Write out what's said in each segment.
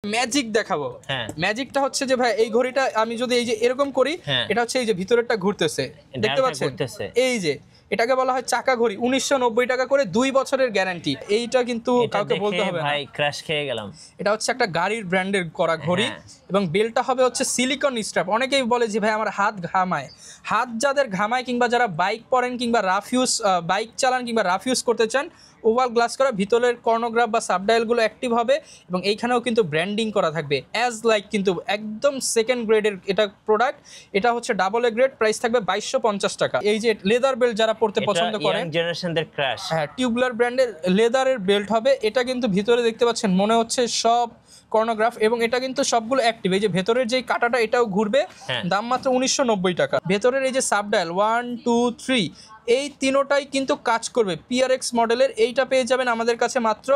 Magic দেখাবো। হ্যাঁ ম্যাজিকটা হচ্ছে যে ভাই এই ঘড়িটা আমি যদি এই যে এরকম করি, এটা হচ্ছে এই যে ভিতরেরটা ঘুরতেছে, দেখতে পাচ্ছেন? এই যে এটাকে বলা হয় চাকা ঘড়ি। 1990 টাকা করে 2 বছরের গ্যারান্টি। এইটা কিন্তু কাউকে বলতে হবে না ভাই, ক্র্যাশ খেয়ে গেলাম। এটা হচ্ছে একটা গাড়ির ব্র্যান্ডের করা ঘড়ি এবং বেলটা হবে হচ্ছে সিলিকন স্ট্র্যাপ। অনেকেই বলে যে ভাই আমার হাত ঘামায়। হাত যাদের ঘামায় কিংবা যারা বাইক পরেন কিংবা রাফ ইউজ বাইক চালান কিংবা রাফ ইউজ করতে চান, ওভাল গ্লাস করা, ভিতরের কর্নোগ্রাফ বা সাবডায়ালগুলো অ্যাক্টিভ হবে এবং এইখানেও কিন্তু ব্র্যান্ডিং করা থাকবে অ্যাজ লাইক, কিন্তু একদম সেকেন্ড গ্রেডের এটা প্রোডাক্ট। এটা হচ্ছে ডাবল এ গ্রেড, প্রাইস থাকবে 2250 টাকা। এই যে লেদার বেল্ট যারা পড়তে পছন্দ করেন, ইয়াং জেনারেশনদের ক্র্যাশ, হ্যাঁ টিউবুলার ব্র্যান্ডের লেদারের বেল্ট হবে। এটা কিন্তু ভিতরে দেখতে পাচ্ছেন মনে হচ্ছে সব কর্নোগ্রাফ এবং এটা কিন্তু সবগুলো অ্যাক্টিভ। এই যে ভেতরের যে কাঁটাটা এটাও ঘুরবে, দাম মাত্র 1990 টাকা। ভেতরের এই যে সাবডায়াল 1 2 3 এই তিনোটাই কিন্তু কাজ করবে। PRX মডেলের এইটা পেয়ে যাবেন আমাদের কাছে মাত্র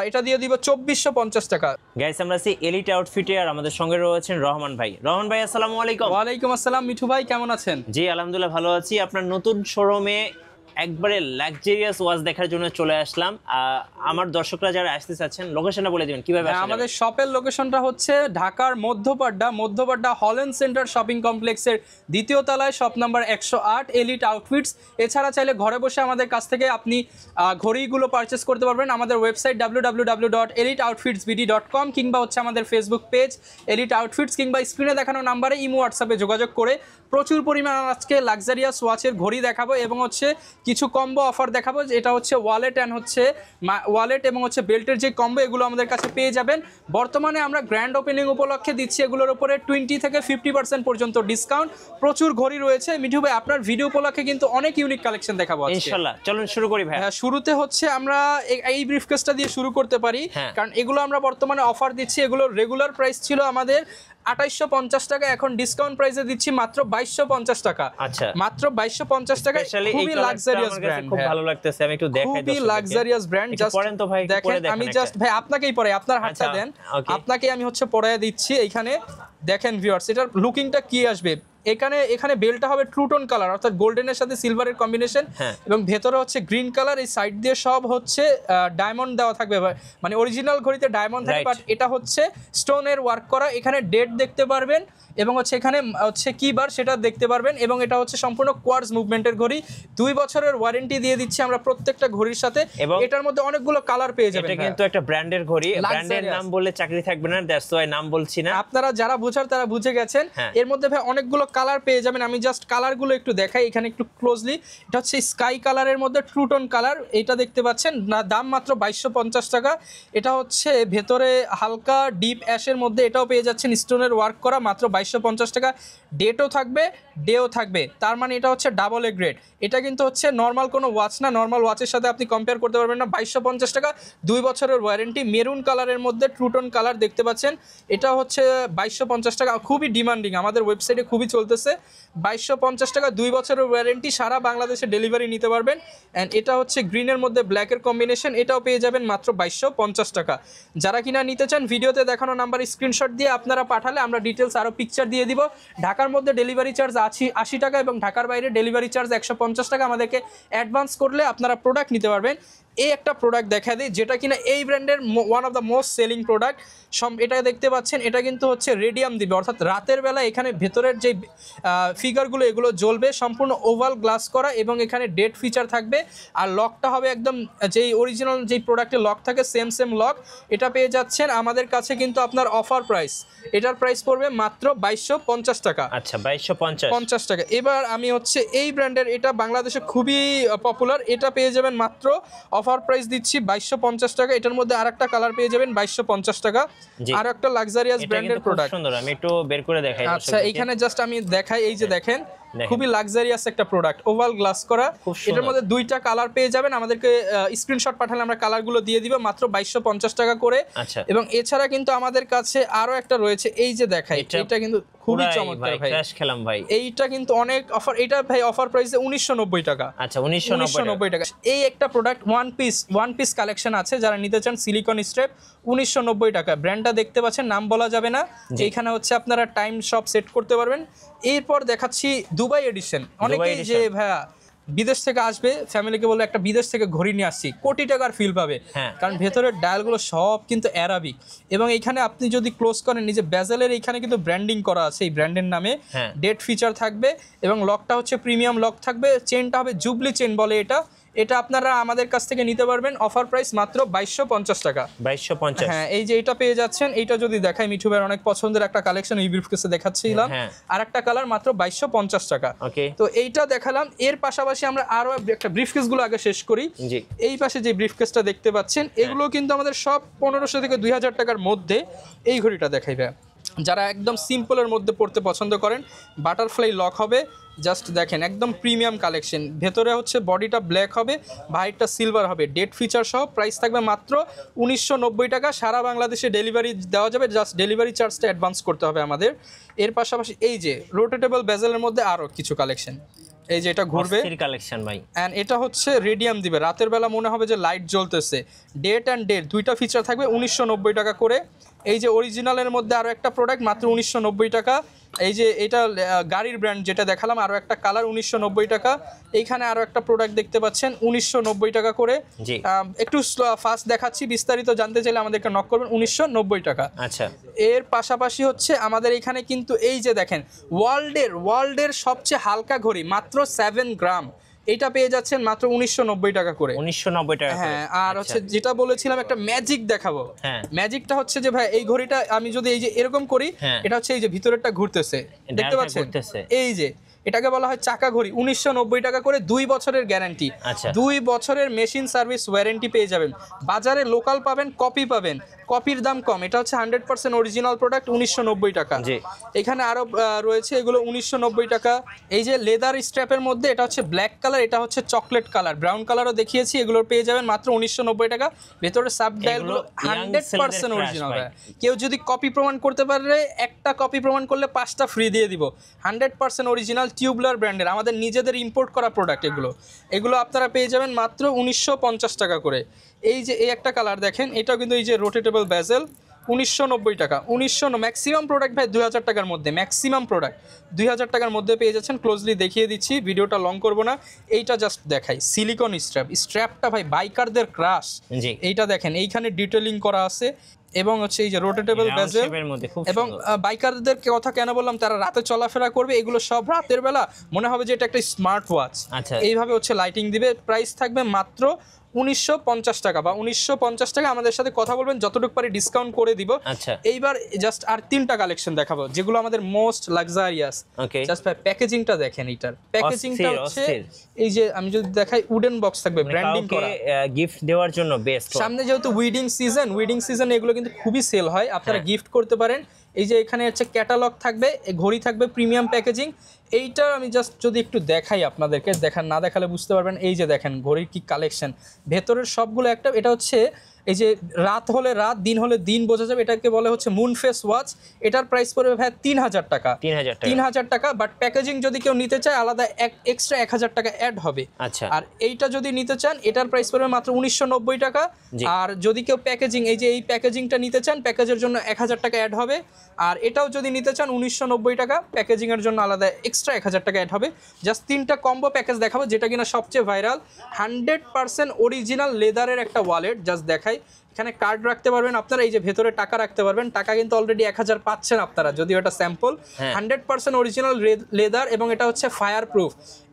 এটা দিয়ে দিব 2450 টাকা। গাইস আমরা আছি এলিট আউটফিটে আর আমাদের সঙ্গে রয়েছেন রহমান ভাই। রহমান ভাই আসসালামু আলাইকুম। ওয়ালাইকুম আসসালাম মিঠু ভাই, কেমন আছেন? জি আলহামদুলিল্লাহ ভালো আছি। আপনার নতুন শোরুমে একবারে লাক্সারিয়াস ওয়াচ দেখার জন্য চলে আসলাম। আমার দর্শকরা যারা আসতে চাচ্ছেন লোকেশনটা বলে দিবেন কিভাবে আসবে? আমাদের শপের লোকেশনটা হচ্ছে ঢাকার মধ্যপাড্ডা হল্যান্ড সেন্টার শপিং কমপ্লেক্সের দ্বিতীয় তলায়, শপ নাম্বার 108, এলিট আউটফিটস। এছাড়া চাইলে ঘরে বসে আমাদের কাছ থেকে আপনি ঘড়িগুলো পারচেস করতে পারবেন। আমাদের ওয়েবসাইট www.eliteoutfitsbd.com কিংবা হচ্ছে আমাদের ফেসবুক পেজ এলিট আউটফিটস কিংবা স্ক্রিনে দেখানো নাম্বারে ইমো হোয়াটসঅ্যাপে যোগাযোগ করে প্রচুর পরিমাণ আজকে লাক্সারিয়াস ওয়াচের ঘড়ি দেখাবো এবং হচ্ছে কিছু কম্বো অফার দেখাবো। এটা হচ্ছে ওয়ালেট অ্যান্ড হচ্ছে ওয়ালেট এবং হচ্ছে বেল্টের যে কম্বো, এগুলো আমাদের কাছে পেয়ে যাবেন। বর্তমানে আমরা গ্র্যান্ড ওপেনিং উপলক্ষে দিচ্ছি এগুলোর উপরে 20 থেকে 50% পর্যন্ত ডিসকাউন্ট। প্রচুর ঘড়ি রয়েছে। মিঠু ভাই আপনার ভিডিও উপলক্ষে কিন্তু অনেক ইউনিক কালেকশন দেখাবো ইনশাআল্লাহ। চলুন শুরু করি ভাই। শুরুতে হচ্ছে আমরা এই ব্রিফকেসটা দিয়ে শুরু করতে পারি, কারণ এগুলো আমরা বর্তমানে অফার দিচ্ছি। এগুলোর রেগুলার প্রাইস ছিল আমাদের 2850 টাকা, এখন ডিসকাউন্ট প্রাইসে দিচ্ছি মাত্র 2250 টাকা। আচ্ছা, মাত্র 2250 টাকা। খুবই লাক্সারিয়াস ব্র্যান্ড, খুব ভালো লাগতেছে। আমি একটু দেখাই দর্শকদের। খুবই লাক্সারিয়াস ব্র্যান্ড। জাস্ট পরেন তো ভাই, দেখেন। আমি জাস্ট ভাই আপনাকেই পরে আপনার হাতটা দেন, আপনাকে আমি হচ্ছে পরায়া দিচ্ছি। এইখানে দেখেন ভিউয়ার্স, এটার লুকিংটা কি আসবে। এখানে বেলটা হবে ট্রুটোন কালার, অর্থাৎ গোল্ডেনের সাথে সিলভারের কম্বিনেশন এবং ভেতরে হচ্ছে গ্রিন কালার। এই সাইড দিয়ে সব হচ্ছে ডায়মন্ড দেওয়া থাকবে, মানে অরিজিনাল ঘড়িতে ডায়মন্ড থাকে, বাট এটা হচ্ছে স্টোনের ওয়ার্ক করা। এখানে ডেট দেখতে পারবেন এবং হচ্ছে এখানে হচ্ছে কি বার সেটা দেখতে পারবেন এবং এটা হচ্ছে সম্পূর্ণ কোয়ার্টজ মুভমেন্টের ঘড়ি। 2 বছরের ওয়ারেন্টি দিয়ে দিচ্ছি আমরা প্রত্যেকটা ঘড়ির সাথে। এটার মধ্যে অনেকগুলো কালার পেয়ে যাবেন। এটা কিন্তু একটা ব্র্যান্ডের ঘড়ি, ব্র্যান্ডের নাম বললে চাকরি থাকবে না, দ্যাটস ওয়াই নাম বলছি না। আপনারা যারা বোঝার তারা বুঝে গেছেন। এর মধ্যে ভাই অনেকগুলো কালার পেয়ে যাবেন। আমি জাস্ট কালারগুলো একটু দেখাই এখানে একটু ক্লোজলি। এটা হচ্ছে স্কাই কালারের মধ্যে ট্রুটোন কালার, এটা দেখতে পাচ্ছেন, দাম মাত্র 2250 টাকা। এটা হচ্ছে ভেতরে হালকা ডিপ অ্যাশের মধ্যে, এটাও পেয়ে যাচ্ছেন স্টোনের ওয়ার্ক করা, মাত্র 2250 টাকা। ডেটও থাকবে, ডেও থাকবে, তার মানে এটা হচ্ছে ডাবল এ গ্রেড। এটা কিন্তু হচ্ছে নর্মাল কোনো ওয়াচ না, নর্মাল ওয়াচের সাথে আপনি কম্পেয়ার করতে পারবেন না। 2250 টাকা, 2 বছরের ওয়ারেন্টি। মেরুন কালারের মধ্যে ট্রুটোন কালার দেখতে পাচ্ছেন, এটা হচ্ছে 2250 টাকা। খুবই ডিমান্ডিং, আমাদের ওয়েবসাইটে খুবই চলতেছে। 2250 টাকা, 2 বছরের ওয়ারেন্টি, সারা বাংলাদেশে ডেলিভারি নিতে পারবেন। অ্যান্ড এটা হচ্ছে গ্রিনের মধ্যে ব্ল্যাকের কম্বিনেশন, এটাও পেয়ে যাবেন মাত্র 2250 টাকা। যারা কিনা নিতে চান ভিডিওতে দেখানো নাম্বার স্ক্রিনশট দিয়ে আপনারা পাঠালে আমরা ডিটেলস আরও পিকচার দিয়ে দিব। ঢাকার মধ্যে ডেলিভারি চার্জ 80 টাকা এবং ঢাকার বাইরে ডেলিভারি চার্জ 150 টাকা। আমাদেরকে অ্যাডভান্স করলে আপনারা প্রোডাক্ট নিতে পারবেন। এই একটা প্রোডাক্ট দেখা দিই যেটা কিনা এই ব্র্যান্ডের one of the most selling product. এটা দেখতে পাচ্ছেন, এটা কিন্তু হচ্ছে রেডিয়াম দিবে, অর্থাৎ রাতের বেলা এখানে ভেতরের যে ফিগারগুলো এগুলো জ্বলবে। সম্পূর্ণ ওভাল গ্লাস করা এবং এখানে ডেট ফিচার থাকবে। আর লকটা হবে একদম যেই অরিজিনাল যেই প্রোডাক্টে লক থাকে সেম লক। এটা পেয়ে যাচ্ছেন আমাদের কাছে কিন্তু আপনার অফার প্রাইস, এটার প্রাইস পড়বে মাত্র 2250 টাকা। আচ্ছা, 2250 টাকা। এবার আমি হচ্ছে এই ব্র্যান্ডের, এটা বাংলাদেশে খুবই পপুলার, এটা পেয়ে যাবেন মাত্র অফার প্রাইস দিচ্ছি 2250 টাকা। এটার মধ্যে আরেকটা কালার পেয়ে যাবেন 2250 টাকা। আর একটা লাক্সারিয়াস ব্র্যান্ডের প্রোডাক্ট, সুন্দর। আমি একটু বের করে দেখাই। আচ্ছা এখানে জাস্ট আমি দেখাই, এই যে দেখেন খুবই লাক্সারিয়াস একটা প্রোডাক্ট, ওভাল গ্লাস করা। এটার মধ্যে 2টা কালার পেয়ে যাবেন। আমাদেরকে স্ক্রিনশট পাঠালে আমরা কালারগুলো দিয়ে দিব মাত্র 2250 টাকা করে। এবং এছাড়া কিন্তু আমাদের কাছে আরো একটা রয়েছে, এই যে দেখাই, এটা কিন্তু খুবই চমৎকার ভাই, ক্র্যাশ খেলাম ভাই। এইটা কিন্তু অনেক অফার, এটা ভাই অফার প্রাইসে 1990 টাকা। আচ্ছা, 1990 টাকা। এই একটা প্রোডাক্ট ওয়ান পিস কালেকশন আছে, যারা নিতে চান সিলিকন স্ট্র্যাপ, 1990 টাকা। ব্র্যান্ডটা দেখতে পাচ্ছেন, নাম বলা যাবে না। এইখানে হচ্ছে আপনারা টাইম সব সেট করতে পারবেন। এরপর দেখাচ্ছি দুবাই এডিশন। অনেকেই যে ভাইয়া বিদেশ থেকে আসবে, ফ্যামিলিকে বলবে একটা বিদেশ থেকে ঘড়ি নিয়ে আসছি, কোটি টাকার ফিল পাবে। কারণ ভেতরের ডায়ালগুলো সব কিন্তু অ্যারাবিক, এবং এইখানে আপনি যদি ক্লোজ করেন নিজে বেজেলের এইখানে কিন্তু ব্র্যান্ডিং করা আছে এই ব্র্যান্ডের নামে, ডেট ফিচার থাকবে, এবং লকটা হচ্ছে প্রিমিয়াম লক থাকবে, চেনটা হবে জুবলি চেন বলে এটা আপনারা আমাদের কাছ থেকে নিতে পারবেন অফার প্রাইস মাত্র 2250 টাকা। 2250। হ্যাঁ, এই যে এটা পেয়ে যাচ্ছেন, এইটা যদি দেখাই মিঠু ভাইয়ের অনেক পছন্দের একটা কালেকশন, এই ব্রিফকেসে দেখাচ্ছিলাম, আর একটা কালার মাত্র 2250 টাকা। তো এইটা দেখালাম। এর পাশাপাশি আমরা আরো একটা ব্রিফকেস গুলো আগে শেষ করি। এই পাশে যে ব্রিফকেসটা দেখতে পাচ্ছেন, এগুলো কিন্তু আমাদের সব 1500 থেকে 2000 টাকার মধ্যে। এই ঘড়িটা দেখাইবে, যারা একদম সিম্পলের মধ্যে পড়তে পছন্দ করেন, বাটারফ্লাই লক হবে, জাস্ট দেখেন একদম প্রিমিয়াম কালেকশন। ভেতরে হচ্ছে বডিটা ব্ল্যাক হবে, বাইরটা সিলভার হবে, ডেট ফিচার সহ। প্রাইস থাকবে মাত্র 1990 টাকা। সারা বাংলাদেশে ডেলিভারি দেওয়া যাবে, জাস্ট ডেলিভারি চার্জটা অ্যাডভান্স করতে হবে আমাদের। এর পাশাপাশি এই যে রোটেটেবল বেজেলের মধ্যে আরও কিছু কালেকশন, এই যে এটা ঘুরবে কালেকশন ভাই, এন্ড এটা হচ্ছে রেডিয়াম দিবে, রাতের বেলা মনে হবে যে লাইট জ্বলতেছে। ডেট অ্যান্ড ডেট দুইটা ফিচার থাকবে 1990 টাকা করে। এই যে অরিজিনালের মধ্যে আরও একটা প্রোডাক্ট মাত্র 1990 টাকা। এই যে এটা গাড়ির ব্র্যান্ড যেটা দেখালাম, আরও একটা কালার 1990 টাকা। এইখানে আরও একটা প্রোডাক্ট দেখতে পাচ্ছেন 1990 টাকা করে। একটু ফাস্ট দেখাচ্ছি, বিস্তারিত জানতে চাইলে আমাদেরকে নক করবেন। 1990 টাকা। আচ্ছা, এর পাশাপাশি হচ্ছে আমাদের এখানে কিন্তু এই যে দেখেন ওয়ার্ল্ডের সবচেয়ে হালকা ঘড়ি মাত্র 7 গ্রাম, এইটা পেয়ে যাচ্ছেন মাত্র 1990 টাকা করে। 1990 টাকা। হ্যাঁ, আর হচ্ছে যেটা বলেছিলাম একটা ম্যাজিক দেখাবো। ম্যাজিকটা হচ্ছে যে ভাই এই ঘড়িটা আমি যদি এই যে এরকম করি, এটা হচ্ছে এই যে ভিতরেরটা ঘুরতেছে, দেখতে পাচ্ছেন? এই যে এটাকে বলা হয় চাকা ঘড়ি। 1990 টাকা করে, 2 বছরের গ্যারান্টি, 2 বছরের মেশিন সার্ভিস ওয়ারেন্টি পেয়ে যাবেন। বাজারে লোকাল পাবেন, কপি পাবেন, কপির দাম কম। এটা হচ্ছে 100% অরিজিনাল প্রোডাক্ট, 1990 টাকা। এখানে আরো রয়েছে এগুলো 1990 টাকা। এই যে লেদার স্ট্র্যাপের মধ্যে, এটা হচ্ছে ব্ল্যাক কালার, এটা হচ্ছে চকলেট কালার, ব্রাউন কালারও দেখিয়েছি, এগুলো পেয়ে যাবেন মাত্র 1990 টাকা। ভেতরে সাব ডায়ালগুলো 100% অরিজিনাল। কেউ যদি কপি প্রমাণ করতে পারে, একটা কপি প্রমাণ করলে 5টা ফ্রি দিয়ে দিব। 100% অরিজিনাল টিউবলার ব্র্যান্ডের, আমাদের নিজেদের ইম্পোর্ট করা প্রোডাক্ট। এগুলো আপনারা পেয়ে যাবেন মাত্র 1950 টাকা করে। এই যে এই একটা কালার দেখেন, এটাও কিন্তু এই যে রোটেটেবল বেজেল, 1990 টাকা। ম্যাক্সিমাম প্রোডাক্ট ভাই 2000 টাকার মধ্যে, ম্যাক্সিমাম প্রোডাক্ট 2000 টাকার মধ্যে পেয়ে যাচ্ছেন। ক্লোজলি দেখিয়ে দিচ্ছি, ভিডিওটা লং করবো না, এইটা জাস্ট দেখাই। সিলিকন স্ট্র্যাপটা ভাই বাইকারদের ক্রাশ। এইটা দেখেন, এইখানে ডিটেলিং করা আছে, এবং হচ্ছে এই যে রোটেটেবল বেজেল। এবং বাইকারদের কথা কেন বললাম, তারা রাতে চলাফেরা করবে, এগুলো সব রাতের বেলা মনে হবে যে এটা একটা স্মার্ট ওয়াচ। এইভাবে হচ্ছে লাইটিং দিবে। প্রাইস থাকবে মাত্র 1950 টাকা বা 1950 টাকা। আমাদের সাথে কথা বলবেন, যতটুকু পারি ডিসকাউন্ট করে দিব। এইবার জাস্ট আর 3টা কালেকশন দেখাবো যেগুলো আমাদের মোস্ট লাক্সারিয়াস। জাস্ট ভাই প্যাকেজিংটা দেখেন, এটার প্যাকেজিংটা হচ্ছে এই যে আমি যদি দেখাই, উডেন বক্স থাকবে, ব্র্যান্ডিং করা, গিফট দেওয়ার জন্য বেস্ট। সামনে যেহেতু উইডিং সিজন এগুলো কিন্তু খুবই সেল হয়, আপনারা গিফট করতে পারেন। এই যে এখানে হচ্ছে ক্যাটালগ থাকবে, ঘড়ি থাকবে, প্রিমিয়াম প্যাকেজিং। এইটা আমি জাস্ট যদি একটু দেখাই আপনাদেরকে, না দেখালে বুঝতে পারবেন। এই যে দেখেন ঘড়ির কি কালেকশন, ভেতরের সবগুলো একটা। এটা হচ্ছে এই যে রাত হলে রাত, দিন হলে দিন বোঝা যাবে, এটাকে বলে হচ্ছে মুন ফেস ওয়াচ। এটার প্রাইস পড়বে ভাই 3000 টাকা। 3000 টাকা, বাট প্যাকেজিং যদি কেউ নিতে চায় আলাদা এক্সট্রা 1000 টাকা অ্যাড হবে। আর এইটা যদি নিতে চান, এটার প্রাইস পড়বে মাত্র 1990 টাকা। আর যদি কেউ প্যাকেজিং, এই যে এই প্যাকেজিংটা নিতে চান, প্যাকেজের জন্য 1000 টাকা অ্যাড হবে। আর এটাও যদি নিতে চান 1990 টাকা, প্যাকেজিং এর জন্য আলাদা এক্সট্রা 1000 টাকা অ্যাড হবে। জাস্ট 3টা কম্বো প্যাকেজ দেখাবো, যেটা কিনা সবচেয়ে ভাইরাল। 100% অরিজিনাল লেদারের একটা ওয়ালেট, জাস্ট দেখাই। এখানে কার্ড রাখতে পারবেন আপনারা, এই যে ভেতরে টাকা রাখতে পারবেন। টাকা কিন্তু অলরেডি 1000 পাচ্ছেন আপনারা, যদিও এটা স্যাম্পল। 100% অরিজিনাল লেদার, এবং এটা হচ্ছে ফায়ার প্রুফ।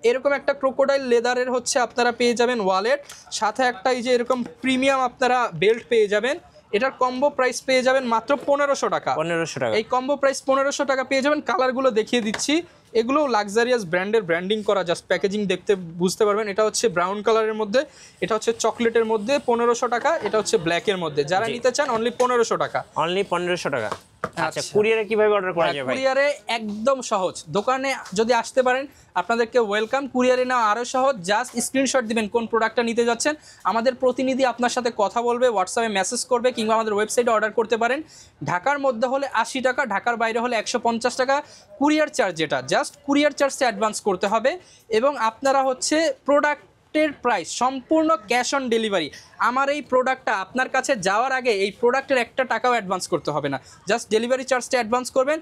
এরকম একটা ক্রোকোডাইল লেদারের হচ্ছে আপনারা পেয়ে যাবেন ওয়ালেট, সাথে একটা এই যে এরকম প্রিমিয়াম আপনারা বেল্ট পেয়ে যাবেন। এটার কম্বো প্রাইস পেয়ে যাবেন মাত্র 1500 টাকা। এই কম্বো প্রাইস 1500 টাকা পেয়ে যাবেন। কালারগুলো দেখিয়ে দিচ্ছি, এগুলো লাক্সারিয়াস ব্র্যান্ডের ব্র্যান্ডিং করা, জাস্ট প্যাকেজিং দেখতে বুঝতে পারবেন। এটা হচ্ছে ব্রাউন কালারের মধ্যে, এটা হচ্ছে চকলেটের মধ্যে, 1500 টাকা। এটা হচ্ছে ব্ল্যাকের মধ্যে, যারা নিতে চান অনলি 1500 টাকা। অনলি 1500 টাকা। আচ্ছা, কুরিয়ারে কিভাবে অর্ডার করা যাবে? কুরিয়ারে একদম সহজ, দোকানে যদি আসতে পারেন আপনাদেরকে ওয়েলকাম। কুরিয়ারে নেওয়া আরও সহজ, জাস্ট স্ক্রিনশট দিবেন কোন প্রোডাক্টটা নিতে যাচ্ছেন, আমাদের প্রতিনিধি আপনার সাথে কথা বলবে, হোয়াটসঅ্যাপে মেসেজ করবে, কিংবা আমাদের ওয়েবসাইটে অর্ডার করতে পারেন। ঢাকার মধ্যে হলে 80 টাকা, ঢাকার বাইরে হলে 150 টাকা। কুরিয়ার চার্জ, যেটা জাস্ট কুরিয়ার চার্জটা অ্যাডভান্স করতে হবে। এবং আপনারা হচ্ছে প্রোডাক্টের প্রাইস সম্পূর্ণ ক্যাশ অন ডেলিভারি। আমার এই প্রোডাক্টটা আপনার কাছে যাওয়ার আগে এই প্রোডাক্টের একটা টাকাও অ্যাডভান্স করতে হবে না, জাস্ট ডেলিভারি চার্জটা অ্যাডভান্স করবেন।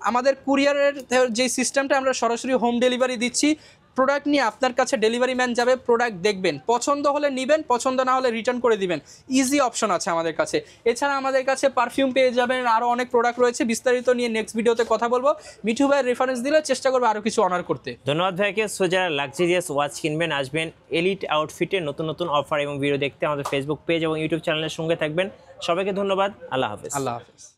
আমাদের কুরিয়ারের যে সিস্টেমটা, আমরা সরাসরি হোম ডেলিভারি দিচ্ছি। প্রোডাক্ট নিয়ে আপনার কাছে ডেলিভারি ম্যান যাবে, প্রোডাক্ট দেখবেন, পছন্দ হলে নেবেন, পছন্দ না হলে রিটার্ন করে দিবেন, ইজি অপশন আছে আমাদের কাছে। এছাড়া আমাদের কাছে পারফিউম পেয়ে যাবেন, আরও অনেক প্রোডাক্ট রয়েছে, বিস্তারিত নিয়ে নেক্সট ভিডিওতে কথা বলবো। মিঠু ভাইয়ের রেফারেন্স দিলে চেষ্টা করবো আরও কিছু অনার করতে। ধন্যবাদ ভাইকে। সো যারা লাক্সারিয়াস ওয়াচ কিনবেন, আসবেন এলিট আউটফিটে নতুন নতুন অফার এবং ভিডিও দেখতে আমাদের ফেসবুক পেজ এবং ইউটিউব চ্যানেলের সঙ্গে থাকবেন। সবাইকে ধন্যবাদ। আল্লাহ হাফেজ। আল্লাহ হাফেজ।